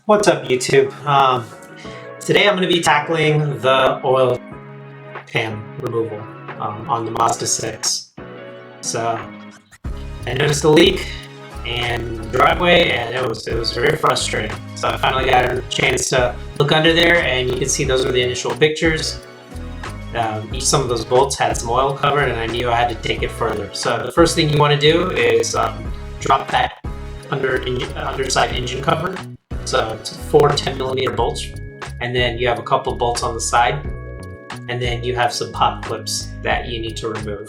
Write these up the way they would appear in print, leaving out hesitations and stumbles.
What's up, YouTube? Today I'm going to be tackling the oil pan removal on the Mazda 6. So I noticed a leak in the driveway, and it was very frustrating. So I finally got a chance to look under there, and you can see those are the initial pictures. Some of those bolts had some oil covered, and I knew I had to take it further. So the first thing you want to do is drop that underside engine cover. So it's 4 10mm bolts, and then you have a couple bolts on the side, and then you have some pop clips that you need to remove.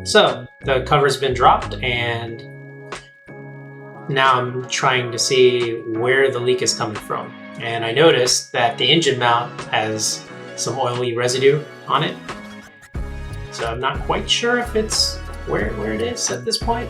So the cover's been dropped, and now I'm trying to see where the leak is coming from. And I noticed that the engine mount has some oily residue on it. So I'm not quite sure if it's where it is at this point.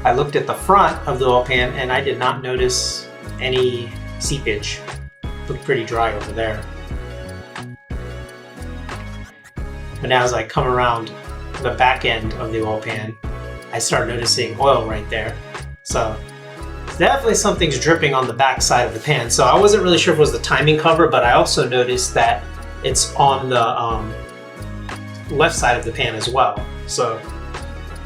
I looked at the front of the oil pan and I did not notice any seepage. It looked pretty dry over there. But now as I come around the back end of the oil pan, I start noticing oil right there. So definitely something's dripping on the back side of the pan. So I wasn't really sure if it was the timing cover, but I also noticed that it's on the left side of the pan as well. So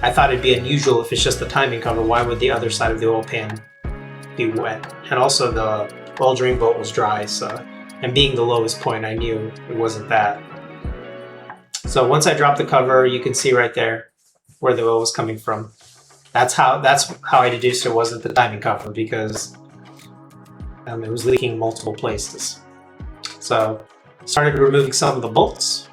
I thought it'd be unusual if it's just the timing cover. Why would the other side of the oil pan be wet? And also the oil drain bolt was dry, and being the lowest point, I knew it wasn't that. So once I dropped the cover, you can see right there where the oil was coming from. That's how I deduced it wasn't the timing cover, because it was leaking in multiple places. So started removing some of the bolts.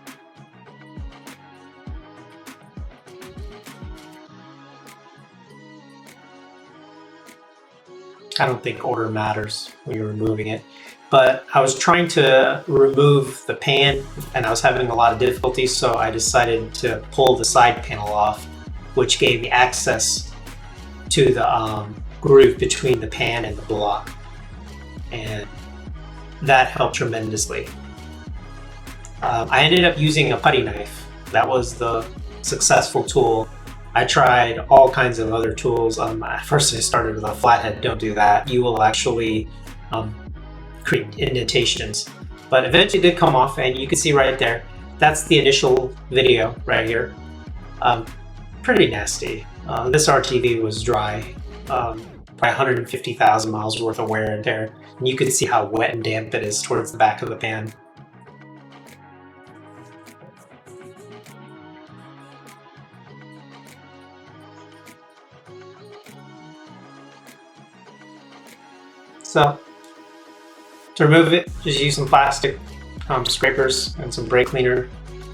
I don't think order matters when you're removing it, but I was trying to remove the pan and I was having a lot of difficulties, so I decided to pull the side panel off, which gave me access to the groove between the pan and the block, and that helped tremendously. I ended up using a putty knife. That was the successful tool. I tried all kinds of other tools. First I started with a flathead. Don't do that. You will actually create indentations. But eventually it did come off, and you can see right there, that's the initial video right here. Pretty nasty. This RTV was dry, by 150,000 miles worth of wear and tear. And you can see how wet and damp it is towards the back of the pan. So to remove it, just use some plastic scrapers and some brake cleaner.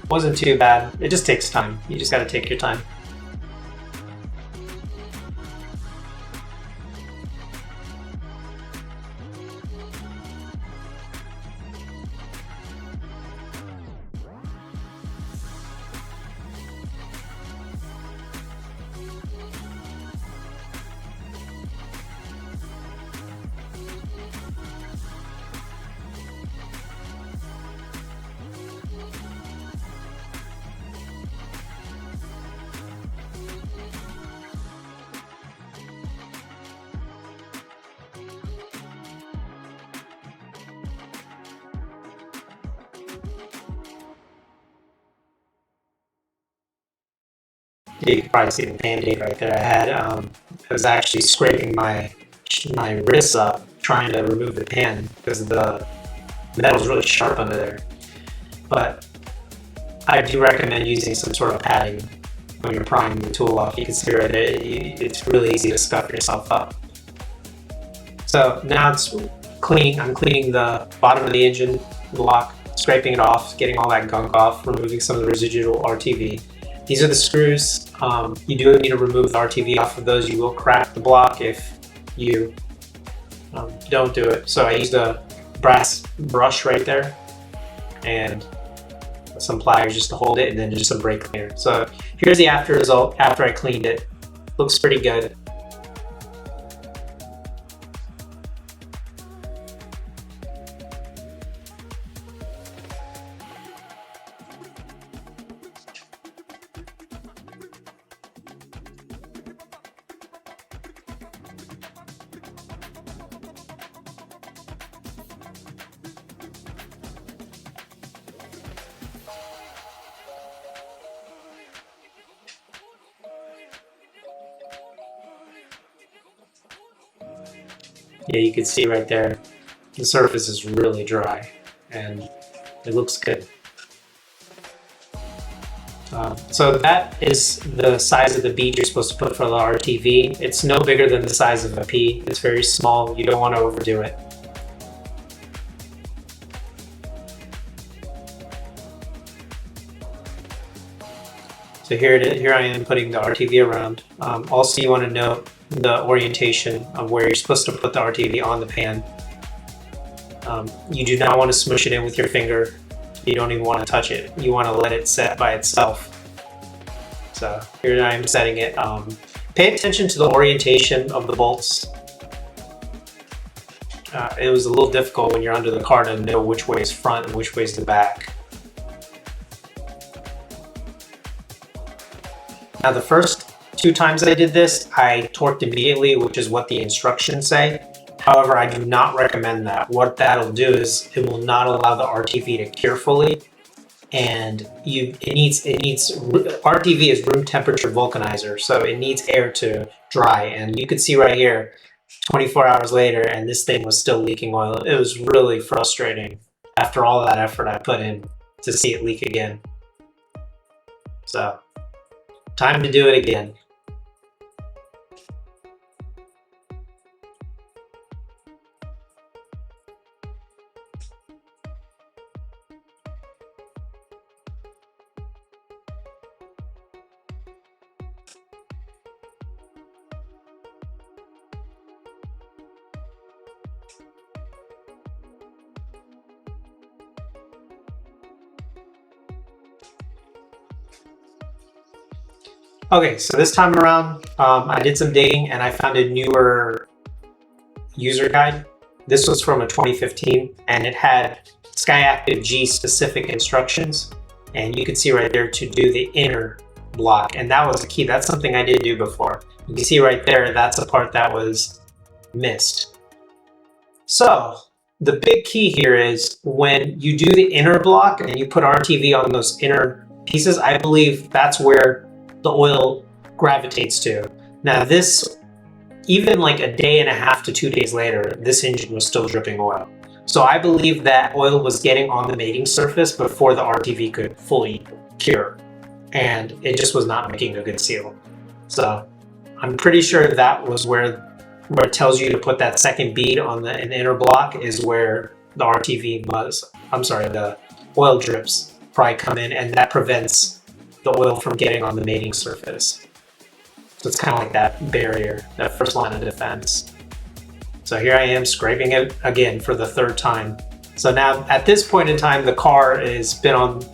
Wasn't too bad. It just takes time. You just got to take your time. You can probably see the band-aid right there I had. I was actually scraping my wrists up trying to remove the pan because the metal is really sharp under there. But I do recommend using some sort of padding when you're prying the tool off. You can see right there, it's really easy to scuff yourself up. So now it's clean. I'm cleaning the bottom of the engine block, scraping it off, getting all that gunk off, removing some of the residual RTV. These are the screws. You do need to remove the RTV off of those. You will crack the block if you don't do it. So I used a brass brush right there and some pliers just to hold it, and then just some brake cleaner. So here's the after result after I cleaned it. Looks pretty good. Yeah, you can see right there, the surface is really dry and it looks good. So that is the size of the bead you're supposed to put for the RTV. It's no bigger than the size of a pea. It's very small. You don't want to overdo it. So here it is. Here I am putting the RTV around. Also, you want to note the orientation of where you're supposed to put the RTV on the pan. You do not want to smush it in with your finger. You don't even want to touch it. You want to let it set by itself. So here I am setting it. Pay attention to the orientation of the bolts. It was a little difficult when you're under the car to know which way is front and which way is the back. Now the first 2 times I did this, I torqued immediately, which is what the instructions say. However, I do not recommend that. What that'll do is it will not allow the RTV to cure fully, and RTV is room temperature vulcanizer, so it needs air to dry. And you can see right here, 24 hours later, and this thing was still leaking oil. It was really frustrating after all that effort I put in to see it leak again. So, time to do it again. Okay, so this time around, I did some digging and I found a newer user guide. This was from a 2015 and it had Skyactiv-G specific instructions. And you can see right there to do the inner block. And that was the key. That's something I did do before. You can see right there, that's a part that was missed. So the big key here is when you do the inner block and you put RTV on those inner pieces, I believe that's where the oil gravitates to. Now this, even like a day and a half to 2 days later, this engine was still dripping oil. So I believe that oil was getting on the mating surface before the RTV could fully cure. And it just was not making a good seal. So I'm pretty sure that was where it tells you to put that second bead on an inner block is where the RTV was. I'm sorry, the oil drips probably come in, and that prevents the oil from getting on the mating surface. So it's kind of like that barrier, that first line of defense. So here I am scraping it again for the 3rd time. So now at this point in time, the car has been on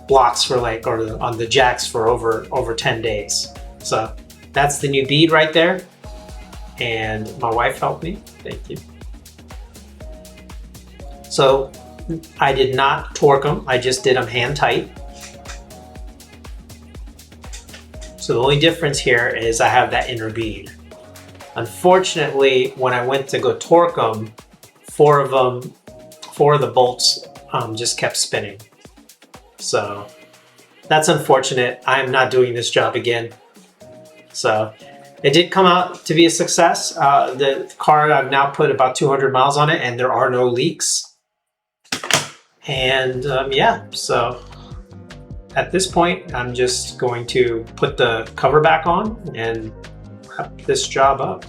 blocks for or on the jacks for over 10 days. So that's the new bead right there. And my wife helped me, thank you. So I did not torque them, I just did them hand tight. So the only difference here is I have that inner bead. Unfortunately, when I went to go torque them, 4 of the bolts just kept spinning. So that's unfortunate. I am not doing this job again. So it did come out to be a success. The car, I've now put about 200 miles on it and there are no leaks. And yeah, so at this point, I'm just going to put the cover back on and wrap this job up.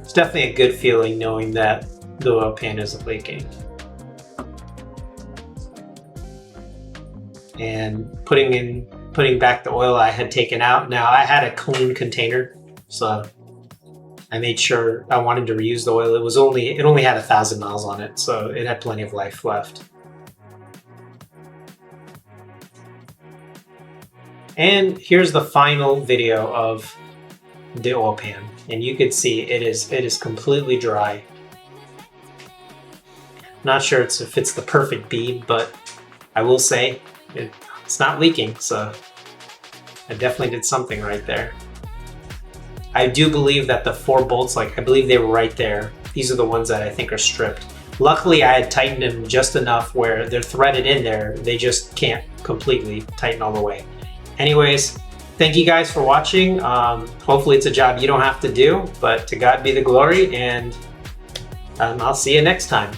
It's definitely a good feeling knowing that the oil pan isn't leaking. And putting back the oil I had taken out. Now I had a clean container, so I made sure I wanted to reuse the oil. It only had 1,000 miles on it, so it had plenty of life left. And here's the final video of the oil pan, and you can see it is completely dry. Not sure if it's the perfect bead, but I will say it's not leaking, so I definitely did something right there. I do believe that the 4 bolts, I believe they were right there. These are the ones that I think are stripped. Luckily, I had tightened them just enough where they're threaded in there. They just can't completely tighten all the way. Anyways, thank you guys for watching. Hopefully it's a job you don't have to do, but to God be the glory, and I'll see you next time.